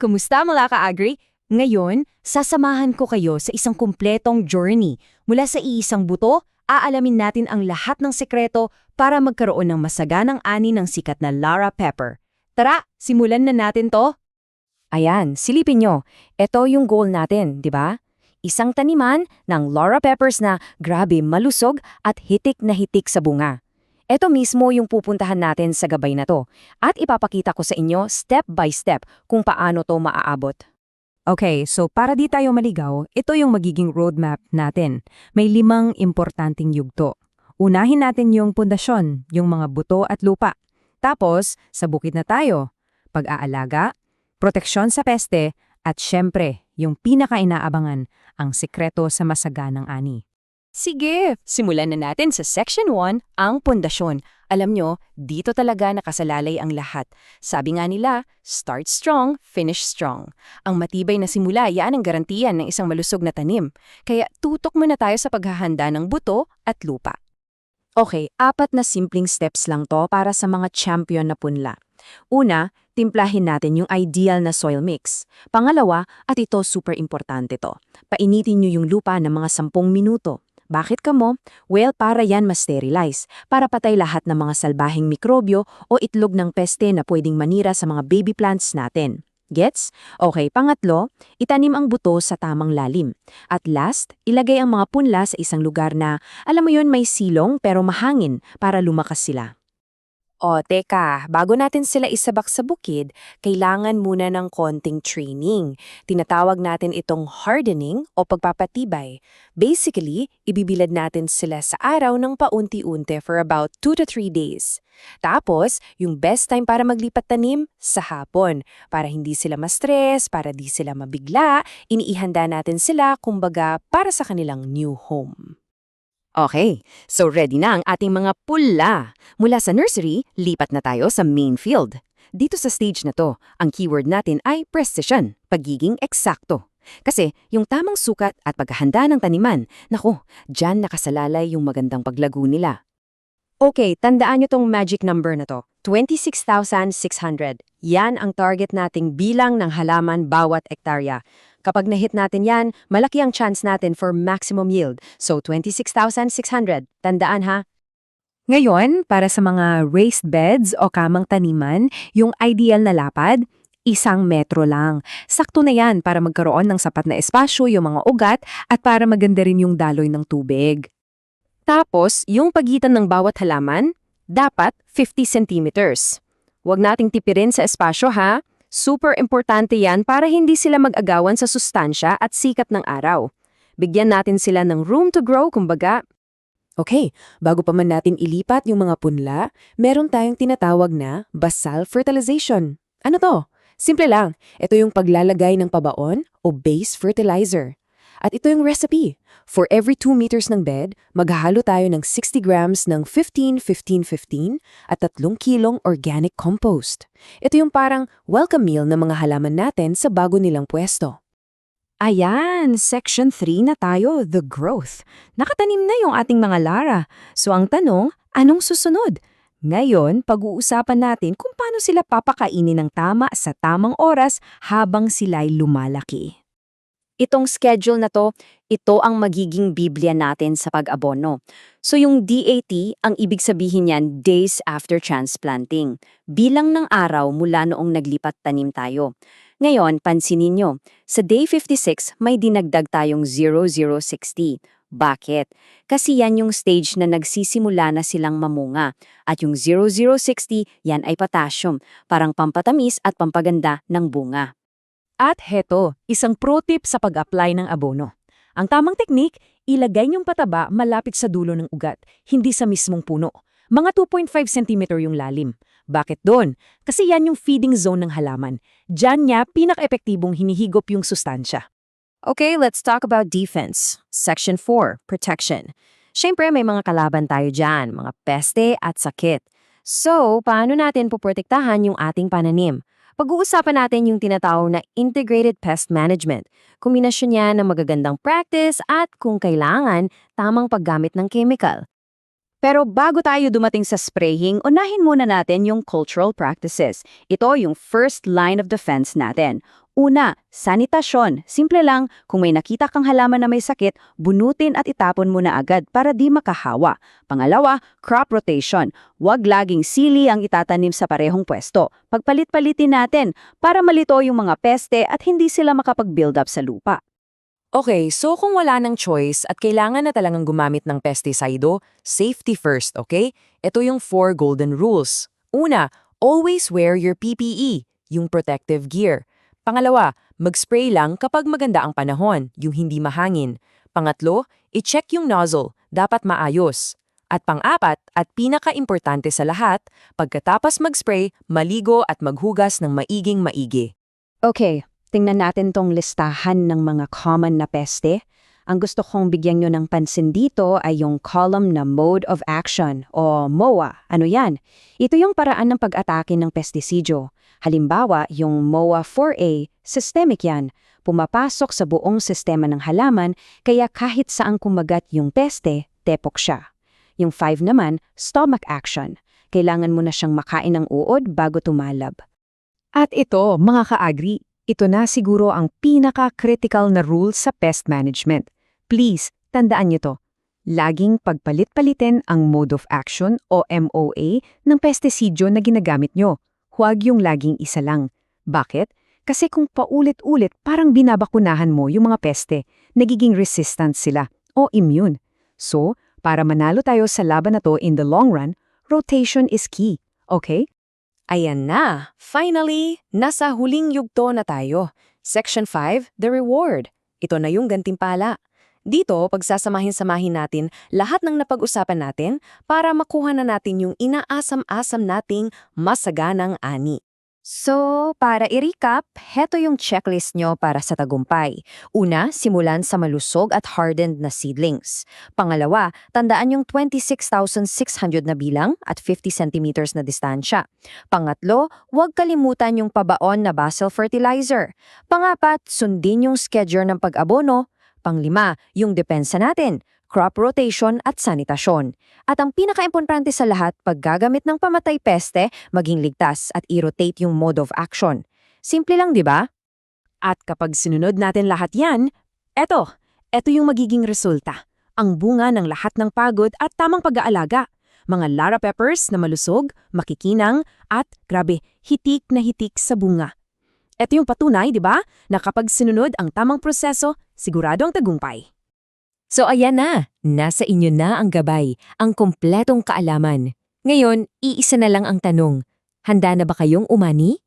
Kumusta mga ka-agri? Ngayon, sasamahan ko kayo sa isang kumpletong journey. Mula sa iisang buto, aalamin natin ang lahat ng sekreto para magkaroon ng masaganang ani ng sikat na Lara Pepper. Tara, simulan na natin to! Ayan, silipin nyo. Ito yung goal natin, di ba? Isang taniman ng Lara Peppers na grabe malusog at hitik na hitik sa bunga. Ito mismo yung pupuntahan natin sa gabay na to at ipapakita ko sa inyo step by step kung paano to maaabot. Okay, so para di tayo maligaw, ito yung magiging roadmap natin. May 5 importanteng yugto. Unahin natin yung pundasyon, yung mga buto at lupa. Tapos, sa bukid na tayo, pag-aalaga, proteksyon sa peste, at syempre, yung pinaka-inaabangan, ang sekreto sa masaganang ani. Sige, simulan na natin sa Section 1, ang pundasyon. Alam nyo, dito talaga nakasalalay ang lahat. Sabi nga nila, start strong, finish strong. Ang matibay na simula, yan ang garantiyan ng isang malusog na tanim. Kaya tutok muna tayo sa paghahanda ng buto at lupa. Okay, 4 na simpleng steps lang to para sa mga champion na punla. Una, timplahin natin yung ideal na soil mix. Pangalawa, at ito super importante to, painitin nyo yung lupa ng mga 10 minuto. Bakit kamo? Well, para yan ma-sterilize, para patay lahat ng mga salbahing mikrobyo o itlog ng peste na pwedeng manira sa mga baby plants natin. Gets? Okay, pangatlo, itanim ang buto sa tamang lalim. At last, ilagay ang mga punla sa isang lugar na, alam mo yun, may silong pero mahangin para lumakas sila. O, teka, bago natin sila isabak sa bukid, kailangan muna ng konting training. Tinatawag natin itong hardening o pagpapatibay. Basically, ibibilad natin sila sa araw ng paunti-unti for about 2 to 3 days. Tapos, yung best time para maglipat tanim, sa hapon. Para hindi sila ma-stress, para di sila mabigla, iniihanda natin sila, kumbaga, para sa kanilang new home. Okay, so ready na ang ating mga pula. Mula sa nursery, lipat na tayo sa main field. Dito sa stage na to, ang keyword natin ay precision, pagiging eksakto. Kasi yung tamang sukat at paghahanda ng taniman, naku, dyan nakasalalay yung magandang paglago nila. Okay, tandaan nyo tong magic number na to, 26,600. Yan ang target nating bilang ng halaman bawat ektarya. Kapag na-hit natin yan, malaki ang chance natin for maximum yield. So, 26,600. Tandaan ha? Ngayon, para sa mga raised beds o kamang taniman, yung ideal na lapad, 1 metro lang. Sakto na yan para magkaroon ng sapat na espasyo yung mga ugat at para maganda rin yung daloy ng tubig. Tapos, yung pagitan ng bawat halaman, dapat 50 centimeters. Huwag nating tipirin sa espasyo ha. Super importante yan para hindi sila mag-agawan sa sustansya at sikat ng araw. Bigyan natin sila ng room to grow, kumbaga. Okay, bago pa man natin ilipat yung mga punla, meron tayong tinatawag na basal fertilization. Ano to? Simple lang. Ito yung paglalagay ng pabaon o base fertilizer. At ito yung recipe. For every 2 meters ng bed, maghahalo tayo ng 60 grams ng 15-15-15 at 3 kilong organic compost. Ito yung parang welcome meal ng mga halaman natin sa bago nilang pwesto. Ayan, Section 3 na tayo, the growth. Nakatanim na yung ating mga Lara. So ang tanong, anong susunod? Ngayon, pag-uusapan natin kung paano sila papakainin ng tama sa tamang oras habang sila'y lumalaki. Itong schedule na to, ito ang magiging Biblia natin sa pag-abono. So yung DAT, ang ibig sabihin niyan, days after transplanting. Bilang ng araw mula noong naglipat tanim tayo. Ngayon, pansinin nyo, sa day 56 may dinagdag tayong 0060. Bakit? Kasi yan yung stage na nagsisimula na silang mamunga. At yung 0060, yan ay potassium, parang pampatamis at pampaganda ng bunga. At heto, isang pro tip sa pag-apply ng abono. Ang tamang teknik, ilagay niyong pataba malapit sa dulo ng ugat, hindi sa mismong puno. Mga 2.5 cm yung lalim. Bakit doon? Kasi yan yung feeding zone ng halaman. Diyan niya pinaka-epektibong hinihigop yung sustansya. Okay, let's talk about defense. Section 4, protection. Siyempre may mga kalaban tayo dyan, mga peste at sakit. So, paano natin poprotektahan yung ating pananim? Pag-uusapan natin yung tinatawag na integrated pest management. Kombinasyon niya ng magagandang practice at kung kailangan, tamang paggamit ng chemical. Pero bago tayo dumating sa spraying, unahin muna natin yung cultural practices. Ito yung first line of defense natin. Una, sanitasyon. Simple lang, kung may nakita kang halaman na may sakit, bunutin at itapon mo na agad para di makahawa. Pangalawa, crop rotation. Huwag laging sili ang itatanim sa parehong pwesto. Pagpalit-palitin natin para malito yung mga peste at hindi sila makapag-build up sa lupa. Okay, so kung wala ng choice at kailangan na talagang gumamit ng pesticide, safety first, okay? Ito yung 4 golden rules. Una, always wear your PPE, yung protective gear. Pangalawa, mag-spray lang kapag maganda ang panahon, yung hindi mahangin. Pangatlo, i-check yung nozzle, dapat maayos. At pang-apat, at pinaka-importante sa lahat, pagkatapos mag-spray, maligo at maghugas ng maiging-maigi. Okay, tingnan natin tong listahan ng mga common na peste. Ang gusto kong bigyan nyo ng pansin dito ay yung column na Mode of Action o MOA. Ano yan? Ito yung paraan ng pag-atake ng pestisidyo. Halimbawa, yung MOA 4A, systemic yan. Pumapasok sa buong sistema ng halaman, kaya kahit saang kumagat yung peste, tepok siya. Yung 5 naman, Stomach Action. Kailangan mo na siyang makain ng uod bago tumalab. At ito, mga ka-agri, ito na siguro ang pinaka-critical na rule sa pest management. Please, tandaan niyo to. Laging pagpalit-palitin ang mode of action o MOA ng pestisidyo na ginagamit nyo. Huwag yung laging isa lang. Bakit? Kasi kung paulit-ulit parang binabakunahan mo yung mga peste, nagiging resistant sila o immune. So, para manalo tayo sa laban na to in the long run, rotation is key. Okay? Ayan na! Finally, nasa huling yugto na tayo. Section 5, the reward. Ito na yung gantimpala. Dito, pagsasamahin-samahin natin lahat ng napag-usapan natin para makuha na natin yung inaasam-asam nating masaganang ani. So, para i-recap, heto yung checklist nyo para sa tagumpay. Una, simulan sa malusog at hardened na seedlings. Pangalawa, tandaan yung 26,600 na bilang at 50 centimeters na distansya. Pangatlo, huwag kalimutan yung pabaon na basil fertilizer. Pangapat, sundin yung schedule ng pag-abono. Panglima, yung depensa natin, crop rotation at sanitasyon. At ang pinaka-importante sa lahat, paggagamit ng pamatay peste, maging ligtas at i-rotate yung mode of action. Simple lang, di ba? At kapag sinunod natin lahat yan, eto yung magiging resulta. Ang bunga ng lahat ng pagod at tamang pag-aalaga. Mga Lara peppers na malusog, makikinang, at grabe, hitik na hitik sa bunga. Ito yung patunay, di ba, na kapag sinunod ang tamang proseso, sigurado ang tagumpay. So ayan na, nasa inyo na ang gabay, ang kumpletong kaalaman. Ngayon, iisa na lang ang tanong, handa na ba kayong umani?